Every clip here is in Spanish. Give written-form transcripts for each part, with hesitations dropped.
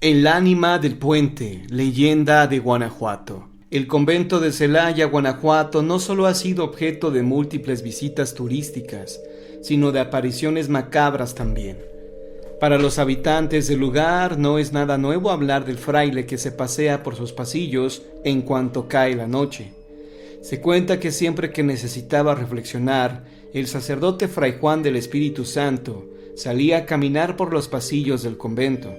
El ánima del puente, leyenda de Guanajuato. El convento de Celaya, Guanajuato, no solo ha sido objeto de múltiples visitas turísticas, sino de apariciones macabras también. Para los habitantes del lugar no es nada nuevo hablar del fraile que se pasea por sus pasillos en cuanto cae la noche. Se cuenta que siempre que necesitaba reflexionar, el sacerdote Fray Juan del Espíritu Santo salía a caminar por los pasillos del convento,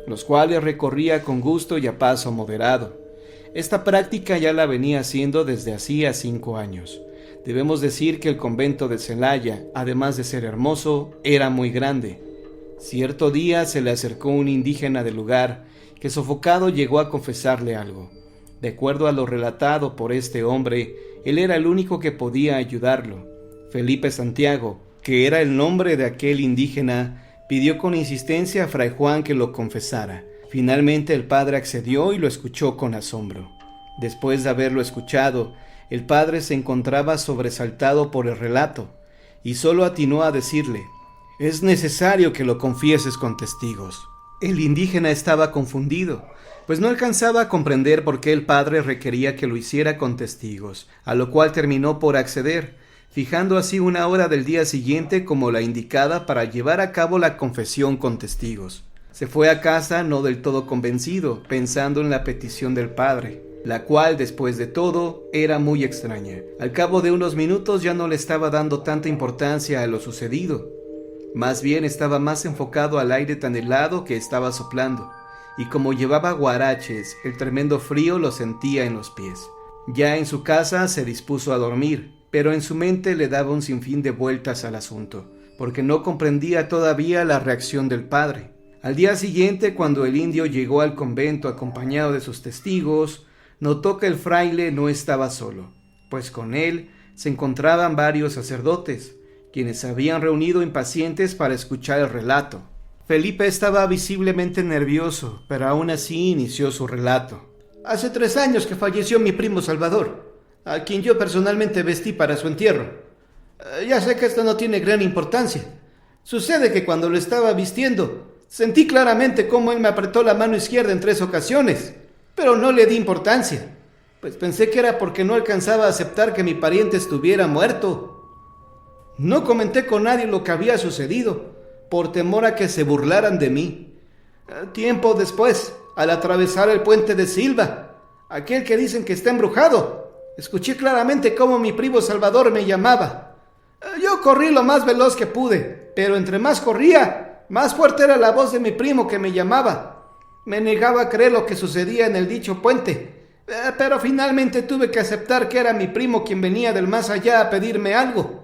los cuales recorría con gusto y a paso moderado. Esta práctica ya la venía haciendo desde hacía 5 años. Debemos decir que el convento de Celaya, además de ser hermoso, era muy grande. Cierto día se le acercó un indígena del lugar, que sofocado llegó a confesarle algo. De acuerdo a lo relatado por este hombre, él era el único que podía ayudarlo. Felipe Santiago, que era el nombre de aquel indígena, pidió con insistencia a Fray Juan que lo confesara. Finalmente el padre accedió y lo escuchó con asombro. Después de haberlo escuchado, el padre se encontraba sobresaltado por el relato, y solo atinó a decirle: «Es necesario que lo confieses con testigos». El indígena estaba confundido, pues no alcanzaba a comprender por qué el padre requería que lo hiciera con testigos, a lo cual terminó por acceder, fijando así una hora del día siguiente como la indicada para llevar a cabo la confesión con testigos. Se fue a casa no del todo convencido, pensando en la petición del padre, la cual, después de todo, era muy extraña. Al cabo de unos minutos ya no le estaba dando tanta importancia a lo sucedido. Más bien estaba más enfocado al aire tan helado que estaba soplando, y como llevaba guaraches, el tremendo frío lo sentía en los pies. Ya en su casa se dispuso a dormir, pero en su mente le daba un sinfín de vueltas al asunto, porque no comprendía todavía la reacción del padre. Al día siguiente, cuando el indio llegó al convento acompañado de sus testigos, notó que el fraile no estaba solo, pues con él se encontraban varios sacerdotes, quienes se habían reunido impacientes para escuchar el relato. Felipe estaba visiblemente nervioso, pero aún así inició su relato. Hace 3 años que falleció mi primo Salvador, a quien yo personalmente vestí para su entierro. Ya sé que esto no tiene gran importancia. Sucede que cuando lo estaba vistiendo, sentí claramente cómo él me apretó la mano izquierda en 3 ocasiones, pero no le di importancia, pues pensé que era porque no alcanzaba a aceptar que mi pariente estuviera muerto. No comenté con nadie lo que había sucedido, por temor a que se burlaran de mí. Tiempo después, al atravesar el puente de Silva, aquel que dicen que está embrujado, escuché claramente cómo mi primo Salvador me llamaba. Yo corrí lo más veloz que pude, pero entre más corría, más fuerte era la voz de mi primo que me llamaba. Me negaba a creer lo que sucedía en el dicho puente, pero finalmente tuve que aceptar que era mi primo quien venía del más allá a pedirme algo.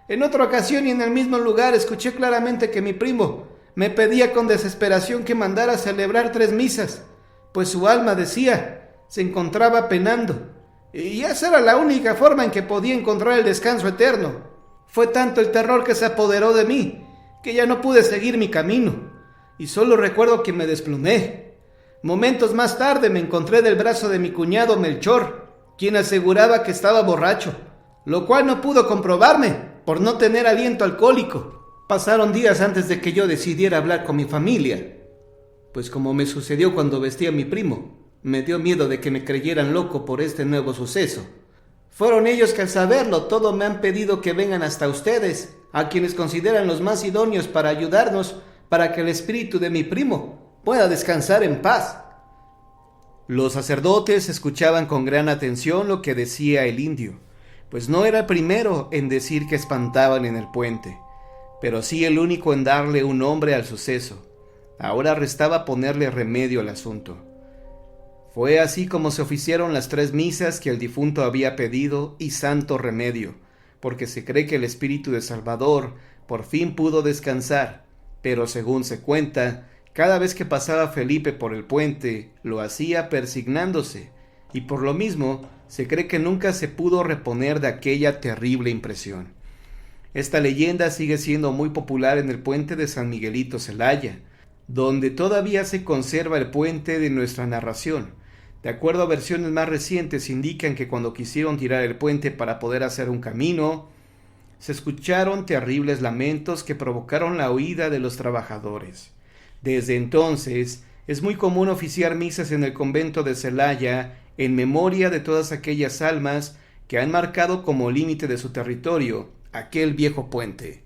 En otra ocasión y en el mismo lugar escuché claramente que mi primo me pedía con desesperación que mandara a celebrar 3 misas, pues su alma, decía, se encontraba penando, y esa era la única forma en que podía encontrar el descanso eterno. Fue tanto el terror que se apoderó de mí, que ya no pude seguir mi camino, y solo recuerdo que me desplomé. Momentos más tarde me encontré del brazo de mi cuñado Melchor, quien aseguraba que estaba borracho, lo cual no pudo comprobarme por no tener aliento alcohólico. Pasaron días antes de que yo decidiera hablar con mi familia, pues como me sucedió cuando vestí a mi primo, me dio miedo de que me creyeran loco por este nuevo suceso. Fueron ellos que al saberlo todo me han pedido que vengan hasta ustedes, a quienes consideran los más idóneos para ayudarnos, para que el espíritu de mi primo pueda descansar en paz. Los sacerdotes escuchaban con gran atención lo que decía el indio, pues no era el primero en decir que espantaban en el puente, pero sí el único en darle un nombre al suceso. Ahora restaba ponerle remedio al asunto. Fue así como se oficiaron las 3 misas que el difunto había pedido y santo remedio, porque se cree que el espíritu de Salvador por fin pudo descansar, pero según se cuenta, cada vez que pasaba Felipe por el puente, lo hacía persignándose, y por lo mismo se cree que nunca se pudo reponer de aquella terrible impresión. Esta leyenda sigue siendo muy popular en el puente de San Miguelito Celaya, donde todavía se conserva el puente de nuestra narración. De acuerdo a versiones más recientes, indican que cuando quisieron tirar el puente para poder hacer un camino, se escucharon terribles lamentos que provocaron la huida de los trabajadores. Desde entonces, Es muy común oficiar misas en el convento de Celaya en memoria de todas aquellas almas que han marcado como límite de su territorio aquel viejo puente.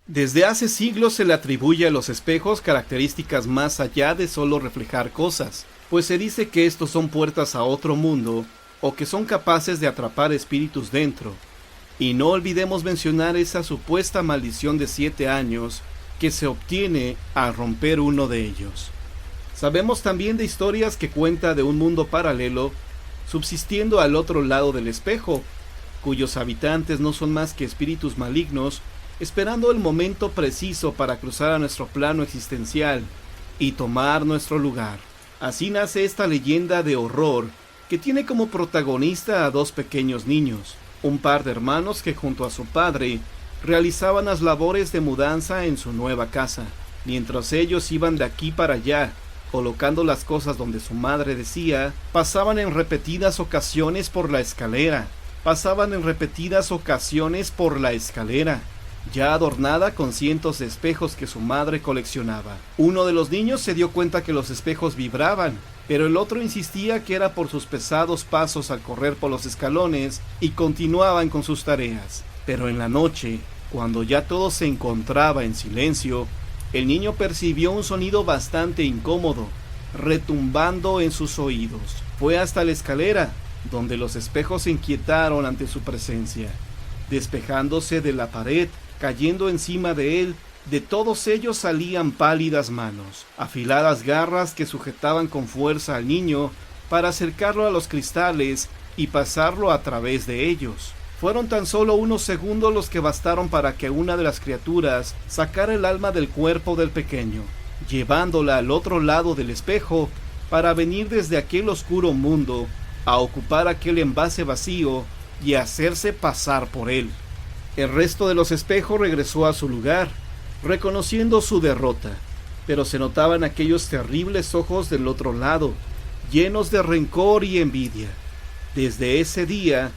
Desde hace siglos se le atribuye a los espejos características más allá de solo reflejar cosas, pues se dice que estos son puertas a otro mundo o que son capaces de atrapar espíritus dentro. Y no olvidemos mencionar esa supuesta maldición de 7 años que se obtiene al romper uno de ellos. Sabemos también de historias que cuenta de un mundo paralelo subsistiendo al otro lado del espejo, cuyos habitantes no son más que espíritus malignos esperando el momento preciso para cruzar a nuestro plano existencial y tomar nuestro lugar. Así nace esta leyenda de horror que tiene como protagonista a 2 pequeños niños, un par de hermanos que junto a su padre realizaban las labores de mudanza en su nueva casa. Mientras ellos iban de aquí para allá, colocando las cosas donde su madre decía, pasaban en repetidas ocasiones por la escalera, ya adornada con cientos de espejos que su madre coleccionaba. Uno de los niños se dio cuenta que los espejos vibraban, pero el otro insistía que era por sus pesados pasos al correr por los escalones y continuaban con sus tareas. Pero en la noche, cuando ya todo se encontraba en silencio, el niño percibió un sonido bastante incómodo, retumbando en sus oídos. Fue hasta la escalera, donde los espejos se inquietaron ante su presencia, despejándose de la pared, cayendo encima de él. De todos ellos salían pálidas manos, afiladas garras que sujetaban con fuerza al niño para acercarlo a los cristales y pasarlo a través de ellos. Fueron tan solo unos segundos los que bastaron para que una de las criaturas sacara el alma del cuerpo del pequeño, llevándola al otro lado del espejo para venir desde aquel oscuro mundo a ocupar aquel envase vacío y hacerse pasar por él. El resto de los espejos regresó a su lugar, reconociendo su derrota, pero se notaban aquellos terribles ojos del otro lado, llenos de rencor y envidia. Desde ese día,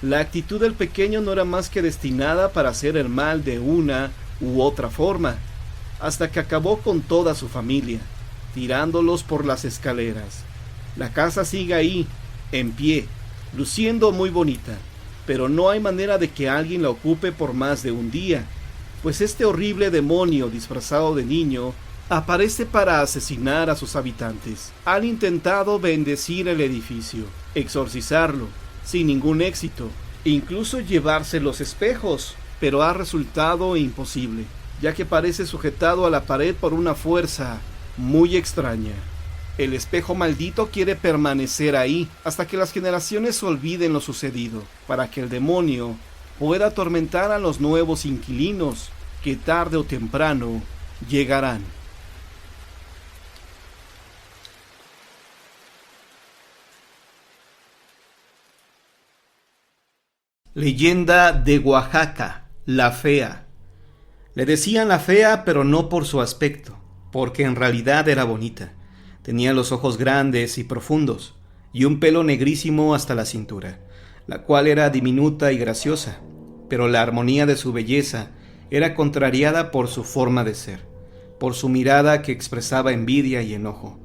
la actitud del pequeño no era más que destinada para hacer el mal de una u otra forma, hasta que acabó con toda su familia, tirándolos por las escaleras. La casa sigue ahí, en pie, luciendo muy bonita, pero no hay manera de que alguien la ocupe por más de un día, pues este horrible demonio disfrazado de niño aparece para asesinar a sus habitantes. Han intentado bendecir el edificio, exorcizarlo, sin ningún éxito, incluso llevarse los espejos, pero ha resultado imposible, ya que parece sujetado a la pared por una fuerza muy extraña. El espejo maldito quiere permanecer ahí hasta que las generaciones olviden lo sucedido, para que el demonio pueda atormentar a los nuevos inquilinos, que tarde o temprano llegarán. Leyenda de Oaxaca, la Fea. Le decían la Fea, pero no por su aspecto, porque en realidad era bonita. Tenía los ojos grandes y profundos, y un pelo negrísimo hasta la cintura, la cual era diminuta y graciosa, pero la armonía de su belleza era contrariada por su forma de ser, por su mirada que expresaba envidia y enojo.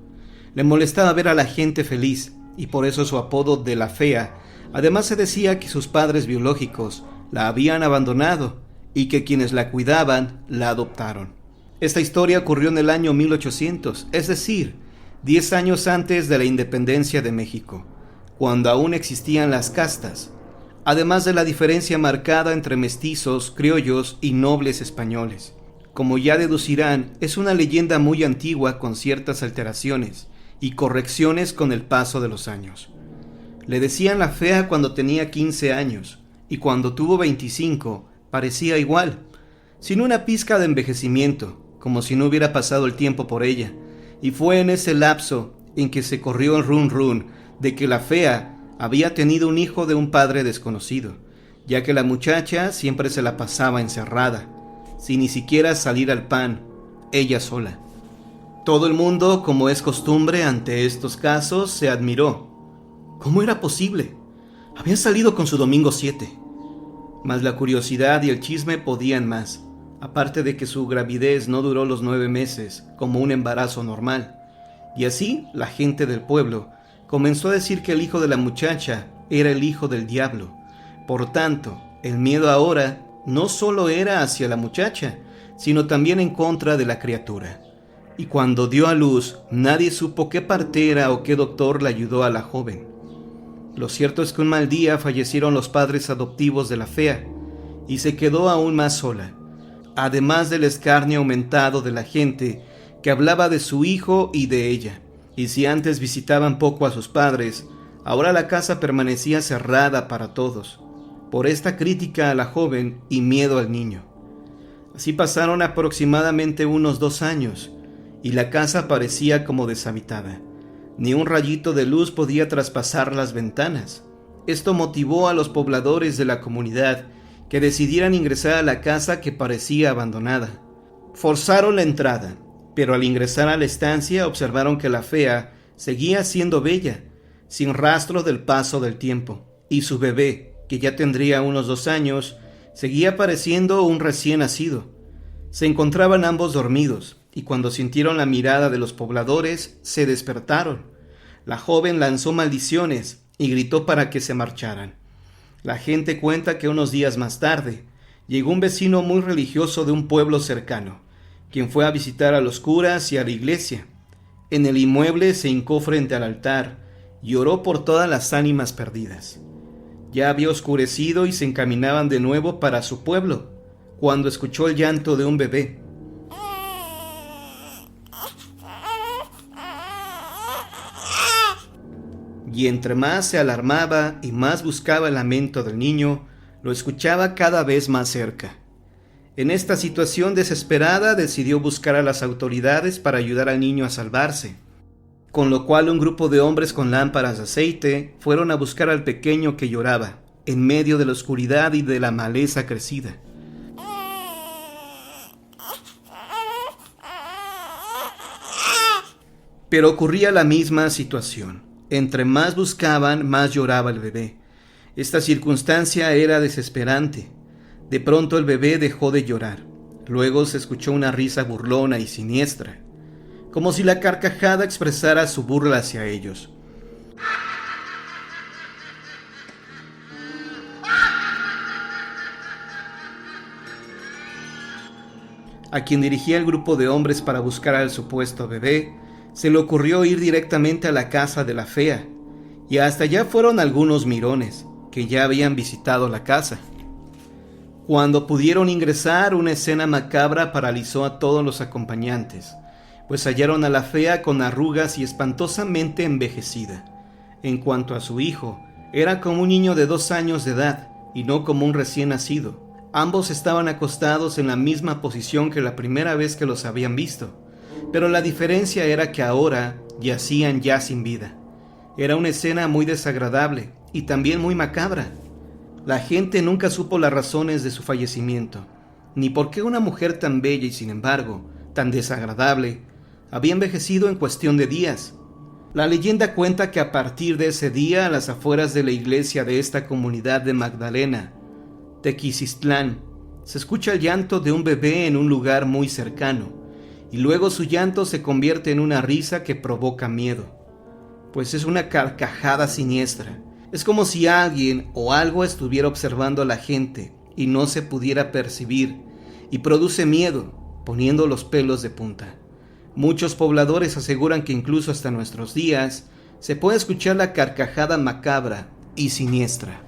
Le molestaba ver a la gente feliz, y por eso su apodo de la Fea. Además se decía que sus padres biológicos la habían abandonado, y que quienes la cuidaban la adoptaron. Esta historia ocurrió en el año 1800, es decir, 10 años antes de la independencia de México, cuando aún existían las castas, además de la diferencia marcada entre mestizos, criollos y nobles españoles. Como ya deducirán, es una leyenda muy antigua con ciertas alteraciones y correcciones con el paso de los años. Le decían la Fea cuando tenía 15 años, y cuando tuvo 25 parecía igual, sin una pizca de envejecimiento, como si no hubiera pasado el tiempo por ella. Y fue en ese lapso en que se corrió el run run de que la Fea había tenido un hijo de un padre desconocido, ya que la muchacha siempre se la pasaba encerrada, sin ni siquiera salir al pan, ella sola. Todo el mundo, como es costumbre ante estos casos, se admiró. ¿Cómo era posible? Había salido con su domingo 7. mas la curiosidad y el chisme podían más, aparte de que su gravidez no duró los 9 meses, como un embarazo normal. Y así, la gente del pueblo comenzó a decir que el hijo de la muchacha era el hijo del diablo. Por tanto, el miedo ahora no solo era hacia la muchacha, sino también en contra de la criatura. Y cuando dio a luz, nadie supo qué partera o qué doctor la ayudó a la joven. Lo cierto es que un mal día fallecieron los padres adoptivos de la fea, y se quedó aún más sola, además del escarnio aumentado de la gente que hablaba de su hijo y de ella. Y si antes visitaban poco a sus padres, ahora la casa permanecía cerrada para todos, por esta crítica a la joven y miedo al niño. Así pasaron aproximadamente unos 2 años, y la casa parecía como deshabitada. Ni un rayito de luz podía traspasar las ventanas. Esto motivó a los pobladores de la comunidad que decidieran ingresar a la casa que parecía abandonada. Forzaron la entrada, pero al ingresar a la estancia observaron que la fea seguía siendo bella, sin rastro del paso del tiempo, y su bebé, que ya tendría unos 2 años, seguía pareciendo un recién nacido. Se encontraban ambos dormidos, y cuando sintieron la mirada de los pobladores, se despertaron. La joven lanzó maldiciones y gritó para que se marcharan. La gente cuenta que unos días más tarde, llegó un vecino muy religioso de un pueblo cercano, quien fue a visitar a los curas y a la iglesia. En el inmueble se hincó frente al altar y oró por todas las ánimas perdidas. Ya había oscurecido y se encaminaban de nuevo para su pueblo, cuando escuchó el llanto de un bebé. Y entre más se alarmaba y más buscaba el lamento del niño, lo escuchaba cada vez más cerca. En esta situación desesperada decidió buscar a las autoridades para ayudar al niño a salvarse, con lo cual un grupo de hombres con lámparas de aceite fueron a buscar al pequeño que lloraba, en medio de la oscuridad y de la maleza crecida. Pero ocurría la misma situación. Entre más buscaban, más lloraba el bebé. Esta circunstancia era desesperante. De pronto el bebé dejó de llorar. Luego se escuchó una risa burlona y siniestra, como si la carcajada expresara su burla hacia ellos. A quien dirigía el grupo de hombres para buscar al supuesto bebé, se le ocurrió ir directamente a la casa de la fea, y hasta allá fueron algunos mirones, que ya habían visitado la casa. Cuando pudieron ingresar, una escena macabra paralizó a todos los acompañantes, pues hallaron a la fea con arrugas y espantosamente envejecida. En cuanto a su hijo, era como un niño de 2 años de edad, y no como un recién nacido. Ambos estaban acostados en la misma posición que la primera vez que los habían visto, pero la diferencia era que ahora yacían ya sin vida. Era una escena muy desagradable y también muy macabra. La gente nunca supo las razones de su fallecimiento, ni por qué una mujer tan bella y sin embargo tan desagradable había envejecido en cuestión de días. La leyenda cuenta que a partir de ese día, a las afueras de la iglesia de esta comunidad de Magdalena, Tequisistlán, se escucha el llanto de un bebé en un lugar muy cercano, y luego su llanto se convierte en una risa que provoca miedo, pues es una carcajada siniestra. Es como si alguien o algo estuviera observando a la gente y no se pudiera percibir, y produce miedo, poniendo los pelos de punta. Muchos pobladores aseguran que incluso hasta nuestros días se puede escuchar la carcajada macabra y siniestra.